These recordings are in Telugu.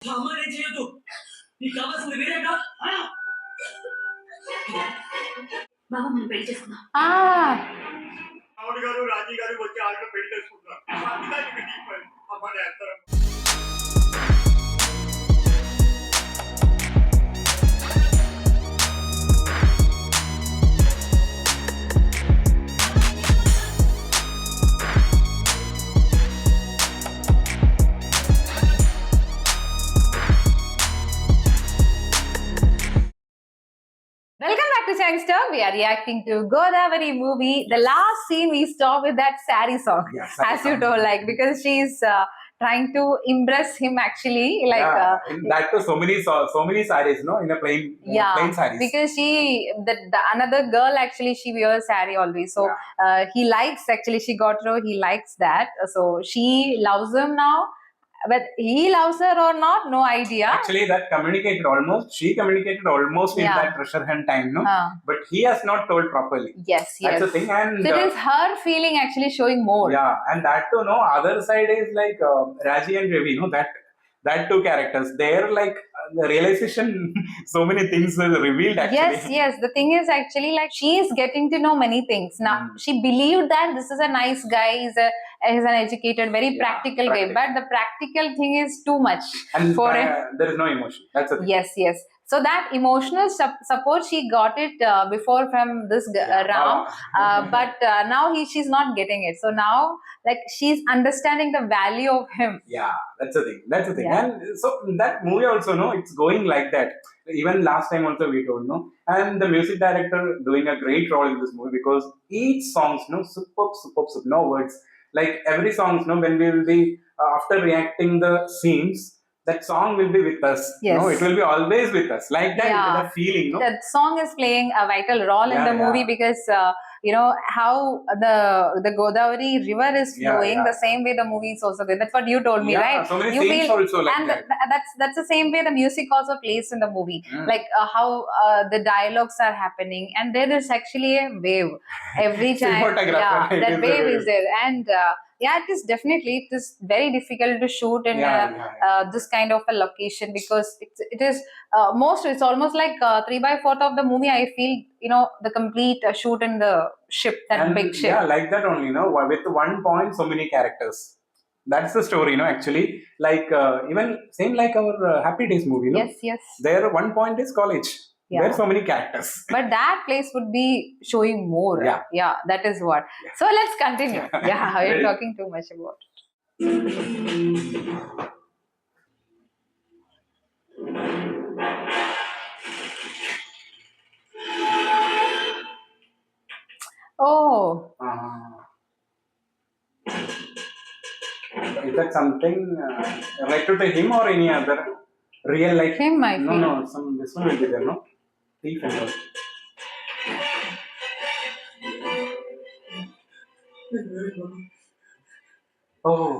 అమ్మాయి చేయొద్దు. నీకు కావాల్సింది వేరేగా. బాబా మనం పెళ్లి చేసుకుందాం. రాముడు గారు రాజీ గారు వచ్చి ఆవిడ పెళ్లి చేసుకుంటారు. అమ్మాయి అంటారు. Welcome back to Sangster. We are reacting to Godavari movie. The last scene we stop with that saree song, as you told, like because she's trying to impress him actually, like in that too, so many sarees, no, in a plain sarees. Because the another girl actually she wears saree always, so he likes actually she got to know he likes that, so she loves him now. But he loves her or not, no idea. Actually, she communicated almost in that treasure hunt time, no? But he has not told properly. Yes. That's the thing. And so it is her feeling actually showing more. Yeah, and that too, no, other side is like Raji and Ravi, no, that two characters. They're like the realization, so many things are revealed actually. Yes. The thing is actually like she is getting to know many things. Now she believed that this is a nice guy, he's an educated, very practical guy. But the practical thing is too much and for there is no emotion. That's the thing. Yes. So that emotional support she got it before from this Ram, but now she's not getting it. So now like she's understanding the value of him. Yeah, that's the thing. Yeah. And so that movie also, no, it's going like that. Even last time also we told, no, and the music director doing a great role in this movie because each songs, no, superb, no words. Like every songs, no, when we will be after reacting the scenes, that song will be with us. Yes. No, it will be always with us. Like that, that feeling, no? That song is playing a vital role in the movie because you know how the Godavari river is flowing. The same way the movie is also going. That's what you told me, right? So many scenes also like and that. That's the same way the music also plays in the movie. Like how the dialogues are happening, and there is actually a wave every time. That wave is there, and it is definitely it is very difficult to shoot in this kind of a location because it is it's almost like 3/4 of the movie. I feel the complete shoot in the ship, that big ship. Yeah, like that only. With one point, so many characters. That's the story, actually. Like even same like our Happy Days movie, no? Yes. There one point is college. There are so many characters. But that place would be showing more. Yeah, that is what. So let's continue. We're talking too much about it. Oh. Is that something related to him or any other real life? Him, I feel. No. This one will be there, no? Thief and all. Oh.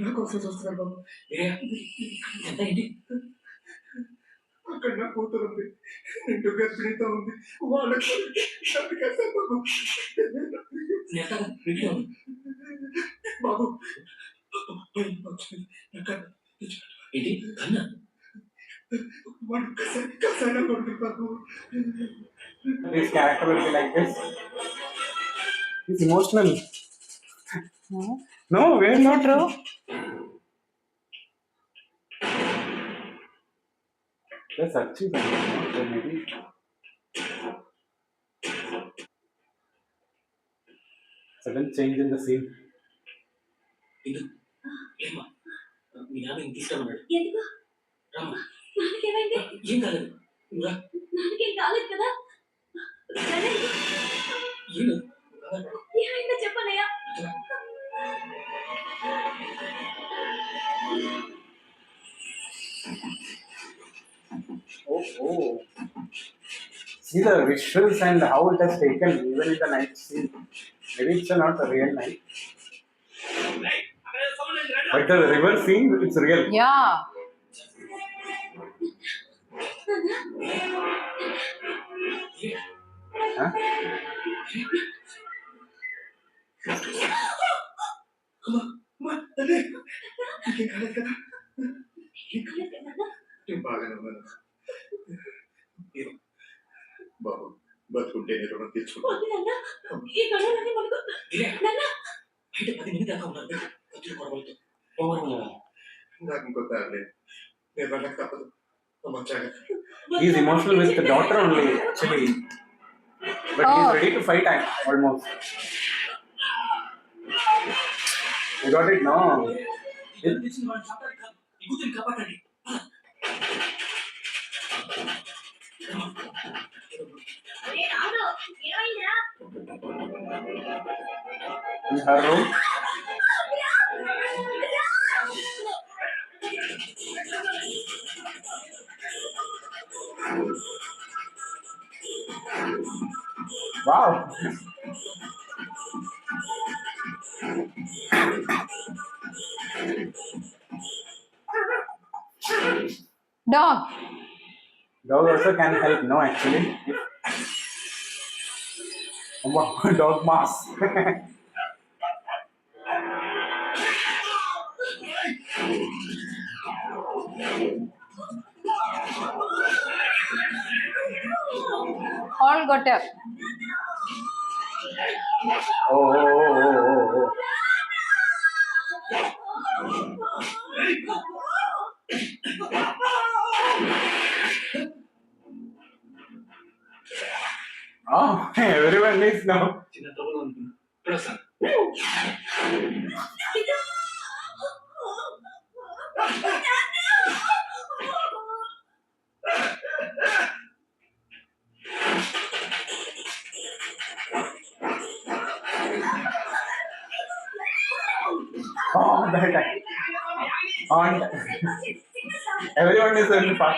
నా కోసం చూస్తున్నారు బాబు. ఎంత ఏంటి అక్కడ నా కూతురు ఉంది, 2 గర్భిణీతో ఉంది. వాళ్ళకి బాబు ఏంటి కన్నా వాడు కసాయినా కొడుకు బాబు. This character will be like this. It's emotional. No, we're not true. Let's achieve maybe. Sudden change in the scene. మీ నాన్న ఇంక తీసుకున్నాడు. ఎందుకు రమ్మా. నాన్నకేమైంది? ఏం కాలేదు. నాన్నకేం కాలేదు కదా. ఏమైందో చెప్పనయ్యా. Oh. See the visuals and how it has taken even in the night scene. Maybe it's not a real night. But the river scene, it's real. Yeah. Huh? అమ్మా, తల్లి, నీకేం కాలేదు కదా? నేను బాగానే ఉన్నాను. నేను బాబు బతుకుంటే నేను రుణం తీర్చుకుంటాను. బయట 10 మంది దాకా ఉన్నారు. కత్తులు కొడవలతో. నాకు ఇంకో దారి లేదు. నేను వెళ్ళక తప్పదు. అమ్మ జాగ్రత్త. He's emotional with the daughter only, actually. But he's ready to fight almost. You got it, no? In her room? Wow. Dog. Dog also can help, no, actually. Oh, wow, dog mask. All got up. Oh. Oh, everyone needs now. Oh, that guy. On. Everyone is in the park.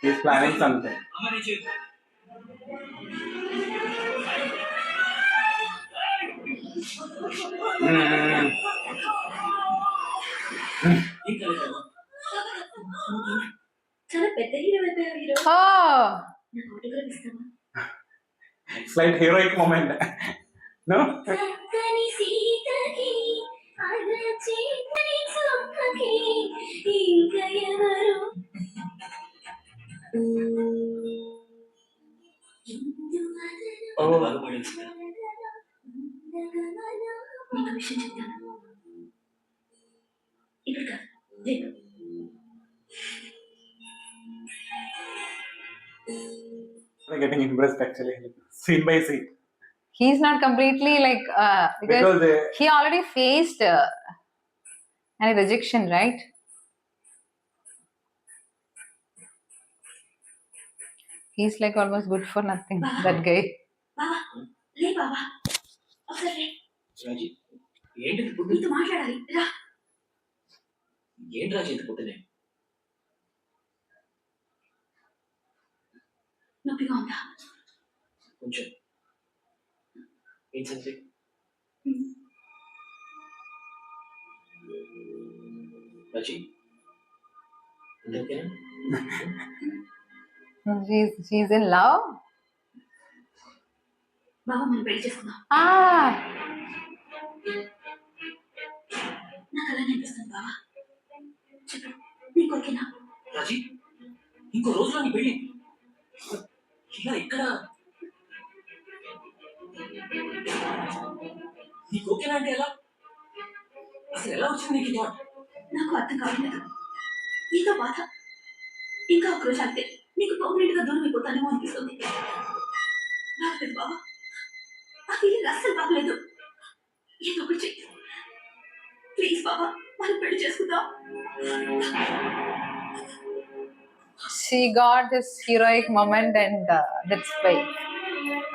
He's planning something. చాలా పెద్ద హీరో అయిపోయావు హీరో. Oh. నాకు ఆటోగ్రాఫ్ ఇస్తావా? Slight heroic moment. No? చక్కని సీతకి అరచేతని చొక్కకి ఇంక ఎవరు నీకు విషయం చెప్తాను. ఇప్పుడు కాదు, రేపు. I'm getting impressed actually. Scene by scene. He's not completely like because he already faced any rejection, right? He's like almost good for nothing. That guy. బావా లే బావా, ఒకసారి రాజీ, ఏంటిది పుట్టు? నీతో మాట్లాడాలి రా. ఏంటి రాజీ ఇది పుట్టినే? నొప్పిగా ఉందా? కొంచెం. ఏం సంగతి? రాజీ, ఓకేనా? She's in love. బావా మనం పెళ్లి చేసుకుందాం. నాకు అలానే అనిపిస్తుంది బావా. చెప్పు, నీకు ఓకేనా? రాజీ, ఇంకో రోజులో నీ పెళ్ళి. ఇలా ఇక్కడ నీకు ఓకేనా అంటే ఎలా? అసలు ఎలా వచ్చింది నీకు థాట్? నాకు అర్థం కావట్లేదు. నీతో బాధ. ఇంకా ఒక రోజు అంతే నీకు పర్మనెంట్ గా దూరం అయిపోతానేమో అనిపిస్తుంది. బాగలేదు బావా, ఆ ఫీలింగ్ అస్సలు బాగలేదు. ఏదో ఒకటి చెయ్యి ప్లీజ్ బావా, మనం పెళ్లి చేసుకుందాం. She got this heroic moment and that's why.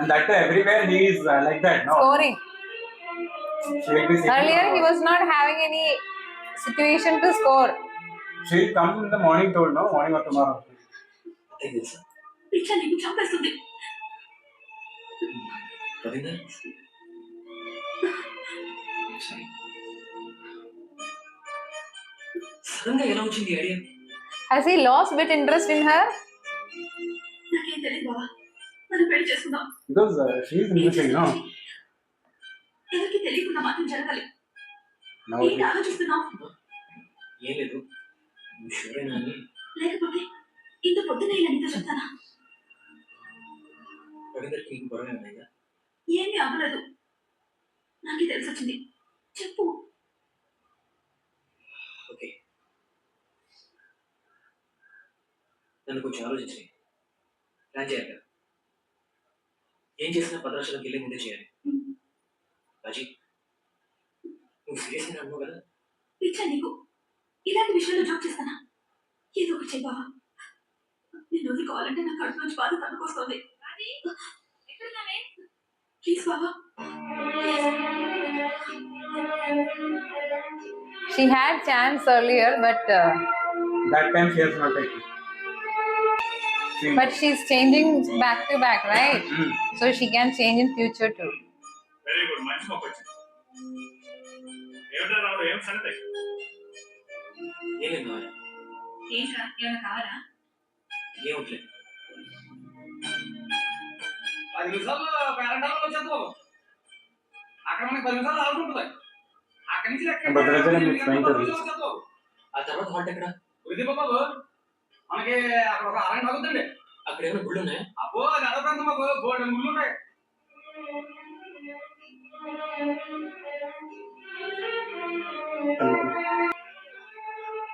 And that everywhere he is like that, no? Scoring. She'll be singing. Earlier, he was not having any situation to score. She'll come in the morning told, no? Morning or tomorrow. తెలుసా పిచ్చ నీకు చంపేస్తుంది. రవీందర్ సడన్ గా ఎలా వచ్చింది idea? Has he lost bit interest in her? నాకేం తెలియదు బావా, మనం పెళ్లి చేసుకుందాం. Because she is interesting, no? ఎవరికి తెలియకుండా మాత్రం జరగాలి. Now ఏంటి ఆలోచిస్తున్నావు? ఏం లేదు, నువ్వు షూరేనా అని. లేకపోతే ఇంత పొద్దున ఇలా నీతో చెప్తానా? రవీందర్కి నీకు గొడవ ఏమైనా? ఏమీ అవ్వలేదు, నాకే తెలిసి వచ్చింది. చెప్పు. ఓకే, నన్ను కొంచెం ఆలోచించి ప్లాన్ చేయాలి కదా. ఏం చేసినా భద్రాచలంకి వెళ్ళే ముందే చేయాలి. రాజీ, నువ్వు సీరియస్గా అన్నావు కదా? పిచ్చా నీకు ఇలాంటి విషయాల్లో జోక్ చేస్తానా? ఏదో ఒకటి చెప్పావా? నేను వదులుకోవాలంటే నా కడుపు నుంచి బాధ తనుకొస్తుంది. ప్లీజ్ బావా. She had chance earlier, but that time she has not taken. but she's changing back to back, right? Mm. So she can change in future too. Very good, మంచి మొక్క వచ్చింది. ఏమిటా రావుడు, ఏం సంగతి? ఏమేమి కావాలి? ఏంట్రా, ఏమైనా కావాలా? ఏమిట్లేదు. 10 నిమిషాల్లో పేరంటాలో వచ్చేద్దాం. అక్కడ మనకి 10 నిమిషాలు ఆడుకుంటుంది. అక్కడి నుంచి Bhadrachalam is going to reach. ఆ తర్వాత హాల్ట్ ఎక్కడ? బాబు మనకి అక్కడ ఒక అరగంట ఆగుతుందండి. అక్కడ ఏమైనా గుళ్ళు ఉన్నాయా? అబ్బో అది అడ ప్రాంతం మాకు బోర్డు ముళ్ళు ఉంటాయి.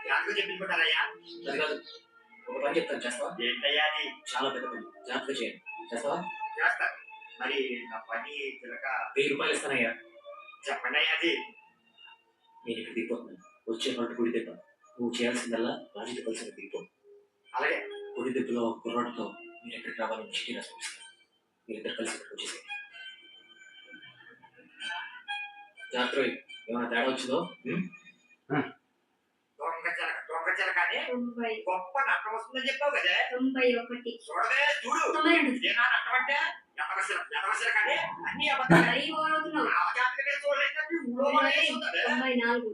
జాగ్రత్తగా చెప్పించుకుంటారయ్యా. అది కాదు, ఒక పని చెప్తాను, చేస్తావా? ఏంటయ్యా అది? చాలా పెద్ద పని, జాగ్రత్తగా చేయండి. చేస్తావా? చేస్తా. మరి నా పని చిలక 1000 రూపాయలు ఇస్తానయ్యా. చెప్పండి అయ్యా. అది నేను ఇక్కడ దిగిపోతున్నాను, వచ్చే హాల్ట్ గుడి దగ్గర. నువ్వు చేయాల్సిందల్లా రాజీతో కలిసి దిగిపో. అలాగే గుడి దగ్గరలో కుర్రాడితో మీరు ఎక్కడికి రావాలని చిట్టి రాసి పంపిస్తాను. మీరిద్దరు కలిసి ఇక్కడికి వచ్చేసేయండి. జాగ్రత్త, ఏమైనా తేడా వచ్చిందో దొంగ చిలక అని గొప్ప నష్టం వస్తుందని చెప్పావు కదా. 91 చూడదే చూడు, 92 ఏనా నష్టం అంటే ఎదవసర కానీ అన్ని అబద్ధాలు. అవజాతకమే చూడలేదు, ఊళ్ళో వాళ్ళే చూస్తారే. 94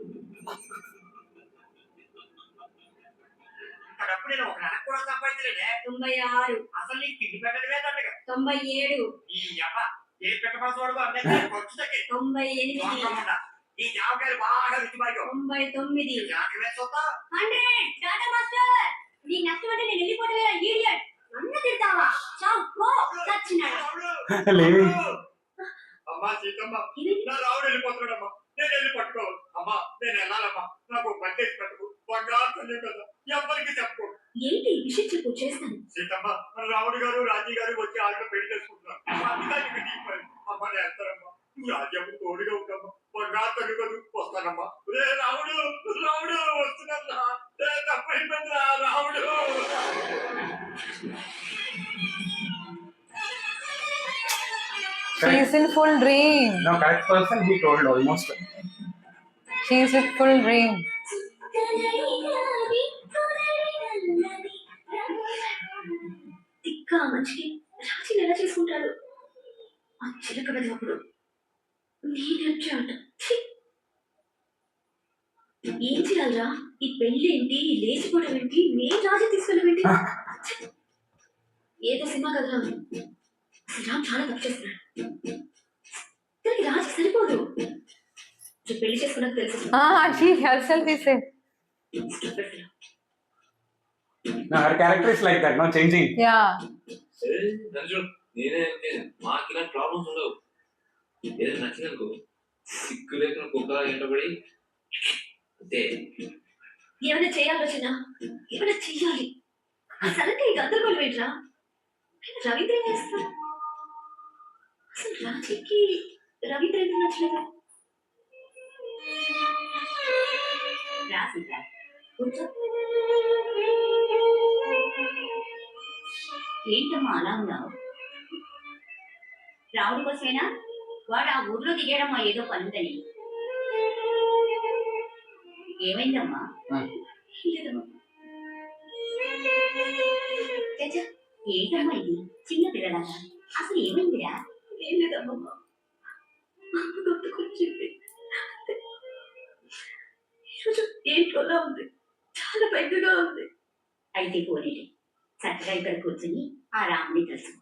డబ్బు నేను ఒక నెలకు కూడా సంపాదించలేదే. 96 అసలు నీకు తిండి పెట్టడమే దండగా. 97 ఈ ఎవ ఏ పెట్టమని అన్నీ ఖర్చు తగ్గి 98 ఈ జామకాయలు బాగా రుచి బాగా 99 జాగ్రత్త చూస్తా. 100 టాటా మాస్టర్. నీ నష్టం అంటే నేను వెళ్ళిపోవడమేరా ఈడియట్. నన్ను తిడతావా? చావు పో చచ్చినాడు. Leaving. అమ్మా సీతమ్మ, నా రావుడు వెళ్ళిపోతున్నాడమ్మా. నేను వెళ్ళి పట్టుకోవాలి. అమ్మా నేను వెళ్ళాలమ్మా, నాకు పని చేసి పెట్టుకు. బంగారు తల్లి కదా, ఎవరికి చెప్పుకో. ఏంటి ఈ విషయం చెప్పు, చేస్తాను. సీతమ్మ, మన రావుడు గారు రాజీ గారు వచ్చి ఆవిడ పెళ్లి చేసుకుంటున్నారు. అందుకని నీకు దీపాలి. అమ్మ నేను వెళ్తానమ్మా, నువ్వు రాజ్యము తోడుగా ఉంటామ్మా. బంగారు తల్లి కదా, వస్తానమ్మా. రే రావుడు రావుడు వస్తున్నా, తప్పైపోయిందిరా రావుడు. She's in full dream. No, correct person he told almost. She's with full dream. ఇంకా మంచికి రాజీని ఎలా చేసుకుంటాడు? ఆ చిలక వెదవప్పుడు నేనెచ్చా అంట. ఏం చేయాలరా? ఈ పెళ్లి ఏంటి, ఈ లేచిపోవడం ఏంటి, నేను రాజీ తీసుకెళ్ళమేంటి? ఏదో సినిమా కదరా. అసలు రామ్ చాలా తప్పు చేస్తున్నాడు. తనకి రాజీ సరిపోదు. పెళ్లి చేసుకున్నాక తెలుసు. She herself is saying. No, her character is like that, no changing. Yeah. నేనే మాకు ఇలాంటి ప్రాబ్లమ్స్ ఉండవు. ఏదైనా నచ్చిననుకో సిగ్గు లేకుండా కుక్క ఎంటబడి అంతే. ఏమైనా చేయాలోచన, ఏమైనా చెయ్యాలి. సడన్గా ఈ గందరగోళం ఏంట్రా? రవీంద్ర ఏం చేస్తాడు? అసలు రాజీకి రవీంద్ర ఎందుకు నచ్చలేదు? ఏంటమ్మా అలా ఉన్నావు? రాముడి కోసమేనా? వాడు ఆ ఊర్లో దిగాడమ్మా ఏదో పనుందని. ఏమైందమ్మా? లేదమ్మా. చచ్చా, ఏంటమ్మా ఇది చిన్న పిల్లలాగా? అసలు ఏమైందిరా? ఏం లేదమ్మా, గుర్తుకొచ్చింది. ఈరోజు ఏంటోలా ఉంది, చాలా పెద్దగా ఉంది. అయితే పోనీ చక్కగా ఇక్కడ కూర్చొని ఆ రాముని తెలుసు.